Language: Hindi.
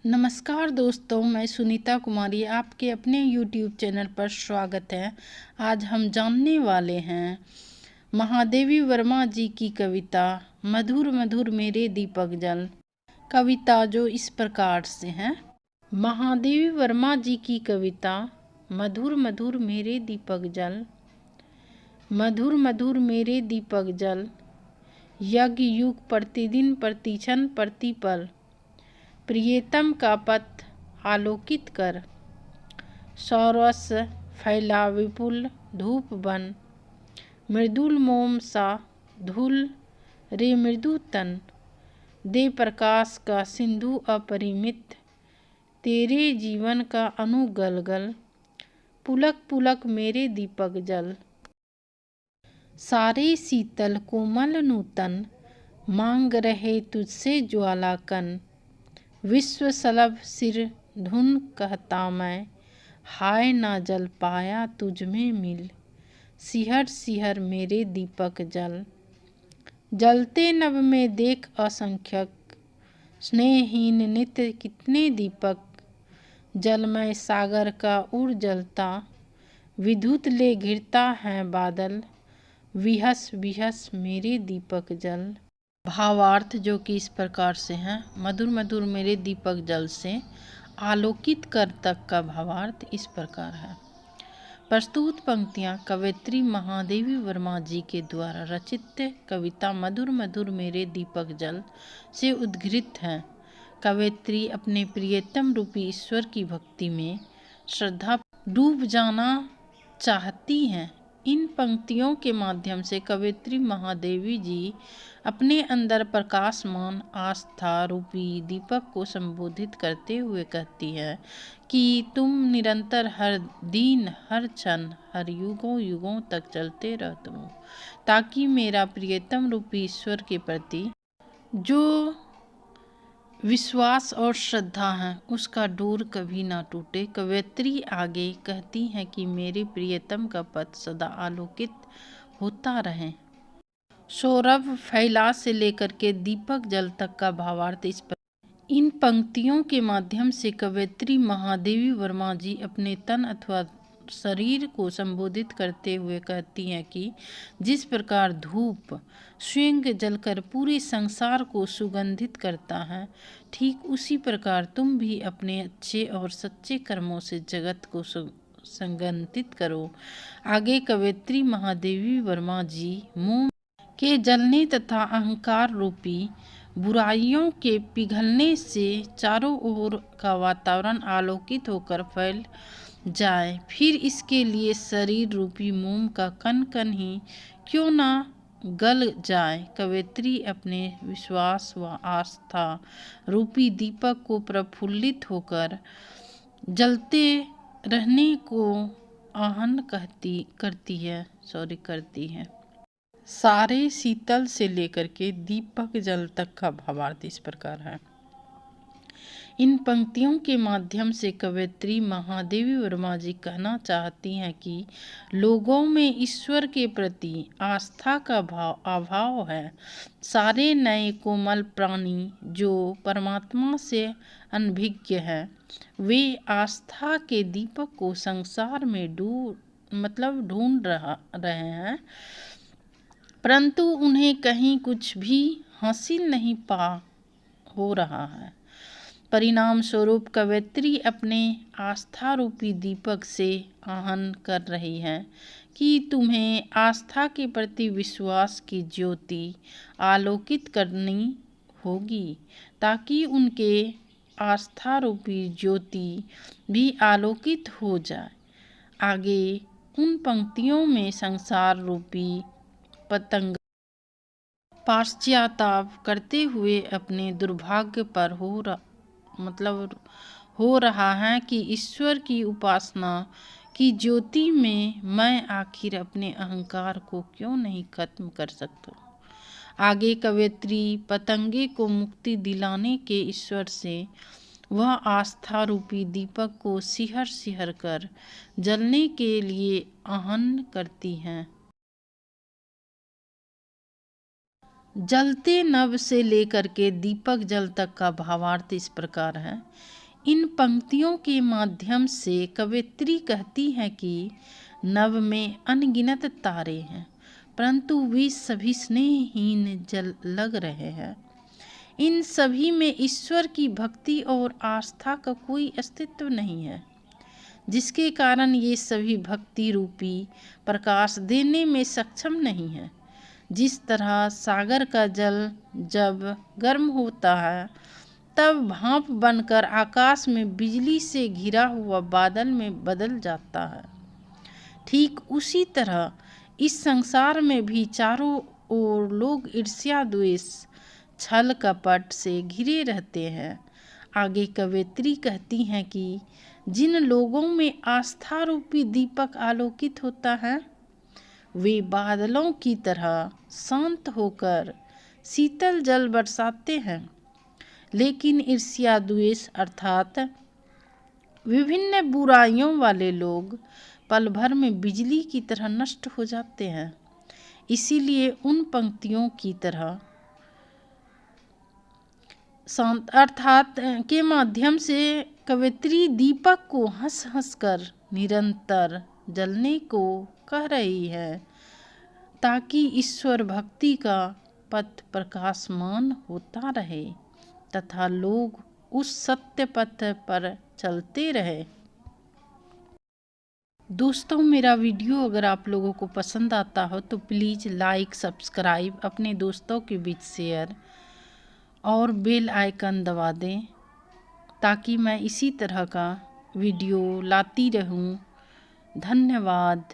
नमस्कार दोस्तों, मैं सुनीता कुमारी आपके अपने YouTube चैनल पर स्वागत है। आज हम जानने वाले हैं महादेवी वर्मा जी की कविता मधुर मधुर मेरे दीपक जल। कविता जो इस प्रकार से है। महादेवी वर्मा जी की कविता मधुर मधुर मेरे दीपक जल। मधुर मधुर मेरे दीपक जल, यज्ञ युग प्रतिदिन प्रतिक्षण प्रतिपल। प्रियतम का पथ आलोकित कर, सौरस फैला विपुल धूप बन। मृदुल मोम सा धूल रे मृदु तन, दे प्रकाश का सिंधु अपरिमित। तेरे जीवन का अनुगलगल, पुलक पुलक मेरे दीपक जल। सारे शीतल कोमल नूतन, मांग रहे तुझसे ज्वालाकन। विश्व सलभ सिर धुन कहता मैं, हाय ना जल पाया तुझ में मिल। सिहर सिहर मेरे दीपक जल। जलते नभ में देख असंख्यक, स्नेहहीन नित्य कितने दीपक। जलमय सागर का उड़ जलता, विद्युत ले घिरता है बादल। विहस विहस मेरे दीपक जल। भावार्थ जो कि इस प्रकार से हैं। मधुर मधुर मेरे दीपक जल से आलोकित कर तक का भावार्थ इस प्रकार है। प्रस्तुत पंक्तियां कवयित्री महादेवी वर्मा जी के द्वारा रचित कविता मधुर मधुर मेरे दीपक जल से उद्घृत हैं। कवयित्री अपने प्रियतम रूपी ईश्वर की भक्ति में श्रद्धा डूब जाना चाहती हैं। इन पंक्तियों के माध्यम से कवयित्री महादेवी जी अपने अंदर प्रकाशमान आस्था रूपी दीपक को संबोधित करते हुए कहती है कि तुम निरंतर हर दिन हर क्षण हर युगों युगों तक चलते रहते हो, ताकि मेरा प्रियतम रूपी ईश्वर के प्रति जो विश्वास और श्रद्धा है उसका डोर कभी ना टूटे। कवयित्री आगे कहती हैं कि मेरे प्रियतम का पथ सदा आलोकित होता रहे। सौरभ फैला से लेकर के दीपक जल तक का भावार्थ इस पर। इन पंक्तियों के माध्यम से कवयित्री महादेवी वर्मा जी अपने तन अथवा शरीर को संबोधित करते हुए कहती हैं कि जिस प्रकार धूप स्वयं जलकर पूरे संसार को सुगंधित करता है, ठीक उसी प्रकार तुम भी अपने अच्छे और सच्चे कर्मों से जगत को सुगंधित करो। आगे कवयित्री महादेवी वर्मा जी मोम के जलने तथा अहंकार रूपी बुराइयों के पिघलने से चारों ओर का वातावरण आलोकित होकर फैल जाए, फिर इसके लिए शरीर रूपी मोम का कण कण ही क्यों ना गल जाए। कवयित्री अपने विश्वास व आस्था रूपी दीपक को प्रफुल्लित होकर जलते रहने को आहन करती है। सारे शीतल से लेकर के दीपक जल तक का भावार्थ इस प्रकार है। इन पंक्तियों के माध्यम से कवयित्री महादेवी वर्मा जी कहना चाहती हैं कि लोगों में ईश्वर के प्रति आस्था का अभाव है। सारे नए कोमल प्राणी जो परमात्मा से अनभिज्ञ हैं, वे आस्था के दीपक को संसार में ढूंढ रहे हैं, परंतु उन्हें कहीं कुछ भी हासिल नहीं हो रहा है। परिणाम स्वरूप कवयित्री अपने आस्था रूपी दीपक से आहन कर रही है कि तुम्हें आस्था के प्रति विश्वास की ज्योति आलोकित करनी होगी, ताकि उनके आस्था रूपी ज्योति भी आलोकित हो जाए। आगे उन पंक्तियों में संसार रूपी पतंग पश्चाताप करते हुए अपने दुर्भाग्य पर हो रहा है कि ईश्वर की उपासना की ज्योति में मैं आखिर अपने अहंकार को क्यों नहीं खत्म कर सकता। आगे कवयित्री पतंगे को मुक्ति दिलाने के ईश्वर से वह आस्था रूपी दीपक को सिहर सिहर कर जलने के लिए आहन करती हैं। जलते नभ से लेकर के दीपक जल तक का भावार्थ इस प्रकार है। इन पंक्तियों के माध्यम से कवयित्री कहती है कि नभ में अनगिनत तारे हैं, परंतु वे सभी स्नेहहीन जल लग रहे हैं। इन सभी में ईश्वर की भक्ति और आस्था का कोई अस्तित्व नहीं है, जिसके कारण ये सभी भक्ति रूपी प्रकाश देने में सक्षम नहीं है। जिस तरह सागर का जल जब गर्म होता है तब भाप बनकर आकाश में बिजली से घिरा हुआ बादल में बदल जाता है, ठीक उसी तरह इस संसार में भी चारों ओर लोग ईर्ष्या, द्वेष, छल, कपट से घिरे रहते हैं। आगे कवयित्री कहती हैं कि जिन लोगों में आस्था रूपी दीपक आलोकित होता है वे बादलों की तरह शांत होकर शीतल जल बरसाते हैं, लेकिन ईर्ष्या, द्वेष अर्थात विभिन्न बुराइयों वाले लोग पल भर में बिजली की तरह नष्ट हो जाते हैं। इसीलिए उन पंक्तियों की तरह शांत अर्थात के माध्यम से कवयित्री दीपक को हंस हंस कर निरंतर जलने को कह रही है, ताकि ईश्वर भक्ति का पथ प्रकाशमान होता रहे तथा लोग उस सत्य पथ पर चलते रहे। दोस्तों, मेरा वीडियो अगर आप लोगों को पसंद आता हो तो प्लीज़ लाइक, सब्सक्राइब, अपने दोस्तों के बीच शेयर और बेल आइकन दबा दें, ताकि मैं इसी तरह का वीडियो लाती रहूं। धन्यवाद।